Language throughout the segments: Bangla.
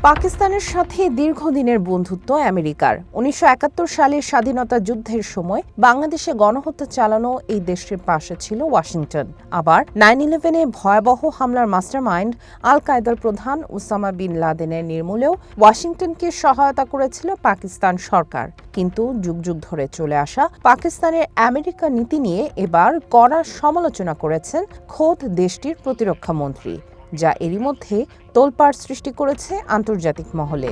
পাকিস্তানের সাথে দীর্ঘদিনের বন্ধুত্ব আমেরিকার। ১৯৭১ সালের স্বাধীনতা যুদ্ধের সময় বাংলাদেশে গণহত্যা চালানো এই দেশটির পাশে ছিল ওয়াশিংটন। আবার ৯/১১-এ ভয়াবহ হামলার মাস্টারমাইন্ড আল কায়দার প্রধান ওসামা বিন লাদেনের নির্মূলেও ওয়াশিংটনকে সহায়তা করেছিল পাকিস্তান সরকার। কিন্তু যুগ যুগ ধরে চলে আসা পাকিস্তানের আমেরিকা নীতি নিয়ে এবার কড়া সমালোচনা করেছেন খোদ দেশটির প্রতিরক্ষা মন্ত্রী, যা এরই মধ্যে তোলপাড় সৃষ্টি করেছে আন্তর্জাতিক মহলে।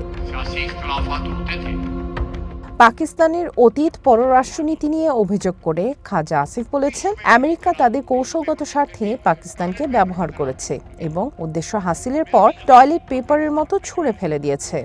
পাকিস্তানের অতীত পররাষ্ট্রনীতি নিয়ে অভিযোগ করে খাজা আসিফ বলেছেন, আমেরিকা তাদের কৌশলগত স্বার্থে পাকিস্তানকে ব্যবহার করেছে এবং উদ্দেশ্য হাসিলের পর টয়লেট পেপারের মতো ছুঁড়ে ফেলে দিয়েছে।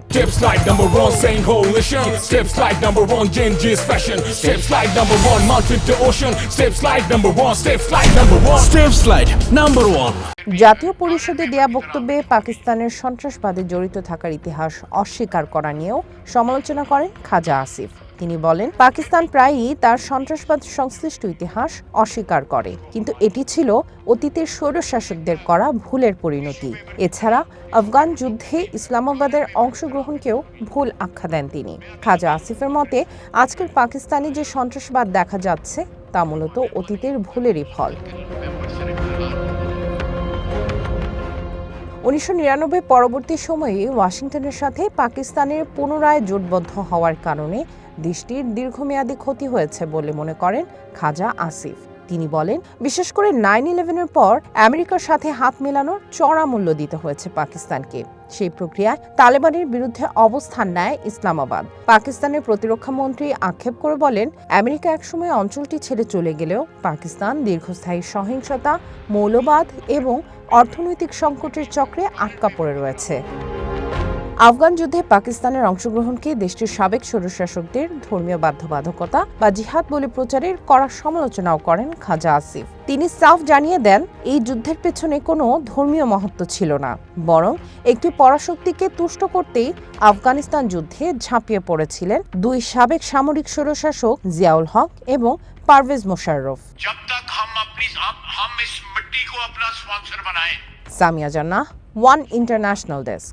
জাতীয় পরিষদে দেয়া বক্তব্যে পাকিস্তানের সন্ত্রাসবাদে জড়িত থাকার ইতিহাস অস্বীকার করা নিয়েও সমালোচনা করেন খাজা আসিফ। তিনি বলেন, পাকিস্তান প্রায়ই তার সন্ত্রাসবাদ সংশ্লিষ্ট ইতিহাস অস্বীকার করে, কিন্তু এটি ছিল অতীতের স্বৈরশাসকদের করা ভুলের পরিণতি। এছাড়া আফগান যুদ্ধে ইসলামাবাদের অংশগ্রহণকেও ভুল আখ্যা দেন তিনি। খাজা আসিফের মতে, আজকের পাকিস্তানে যে সন্ত্রাসবাদ দেখা যাচ্ছে তা মূলত অতীতের ভুলেরই ফল। ১৯৯৯ পরবর্তী সময়ে ওয়াশিংটনের সাথে পাকিস্তানের পুনরায় জোটবদ্ধ হওয়ার কারণে দেশটির দীর্ঘমেয়াদী ক্ষতি হয়েছে বলে মনে করেন খাজা আসিফ। তিনি বলেন, বিশেষ করে ৯/১১-এর পর আমেরিকার সাথে হাত মেলানোর চড়া মূল্য দিতে হয়েছে পাকিস্তানকে। সেই প্রক্রিয়ায় তালেবানের বিরুদ্ধে অবস্থান নেয় ইসলামাবাদ। পাকিস্তানের প্রতিরক্ষা মন্ত্রী আক্ষেপ করে বলেন, আমেরিকা একসময় অঞ্চলটি ছেড়ে চলে গেলেও পাকিস্তান দীর্ঘস্থায়ী সহিংসতা, মৌলবাদ এবং অর্থনৈতিক সংকটের চক্রে আটকা পড়ে রয়েছে। আফগান যুদ্ধে পাকিস্তানের অংশগ্রহণকে দেশটির সাবেক স্বৈরশাসকদের ধর্মীয় বাধ্যবাধকতা বা জিহাদ বলে প্রচারের কড়া সমালোচনাও করেন খাজা আসিফ। তিনি সাফ জানিয়ে দেন, এই যুদ্ধের পেছনে কোনো ধর্মীয় মহত্ব ছিল না, বরং একটি পরাশক্তিকে তুষ্ট করতেই আফগানিস্তান যুদ্ধে ঝাঁপিয়ে পড়েছিলেন দুই সাবেক সামরিক স্বৈরশাসক জিয়াউল হক এবং পারভেজ মোশাররফ। সামিয়া জান্নাহ, ওয়ান ইন্টারন্যাশনাল ডেস্ক।